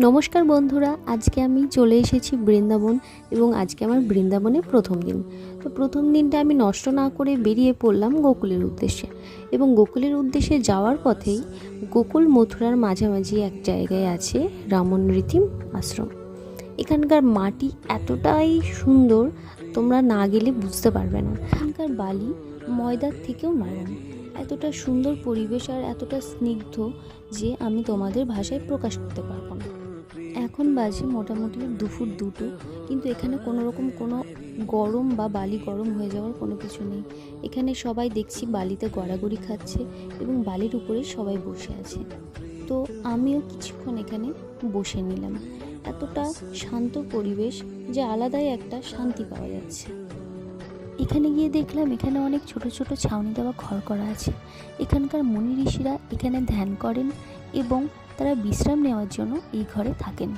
নমস্কার বন্ধুরা, আজকে আমি চলে এসেছি বৃন্দাবন এবং আজকে আমার বৃন্দাবনের প্রথম দিন। তো প্রথম দিনটা আমি নষ্ট না করে বেরিয়ে পড়লাম গোকুলের উদ্দেশ্যে। এবং গোকুলের উদ্দেশ্যে যাওয়ার পথেই গোকুল মথুরার মাঝামাঝি এক জায়গায় আছে রামনৃতিম আশ্রম। এখানকার মাটি এতটাই সুন্দর, তোমরা না গেলে বুঝতে পারবে না। এখানকার বালি ময়দার থেকেও নরম, এতটা সুন্দর পরিবেশ আর এতটা স্নিগ্ধ যে আমি তোমাদের ভাষায় প্রকাশ করতে পারবো না। এখন বাজে মোটামুটি দুপুর 2টো, কিন্তু এখানে কোনো রকম কোনো গরম বা বালি গরম হয়ে যাওয়ার কোনো কিছু নেই। এখানে সবাই দেখছি বালিতে গড়াগড়ি খাচ্ছে এবং বালির উপরে সবাই বসে আছে। তো আমিও কিছুক্ষণ এখানে বসে নিলাম। এতটা শান্ত পরিবেশ যে আলাদাই একটা শান্তি পাওয়া যাচ্ছে। এখানে গিয়ে দেখলাম এখানে অনেক ছোট ছোট ছাউনি দেওয়া ঘর করা আছে। এখানকার মুনি ঋষিরা এখানে ধ্যান করেন এবং তারা বিশ্রাম নেওয়ার জন্য এই ঘরে থাকেন।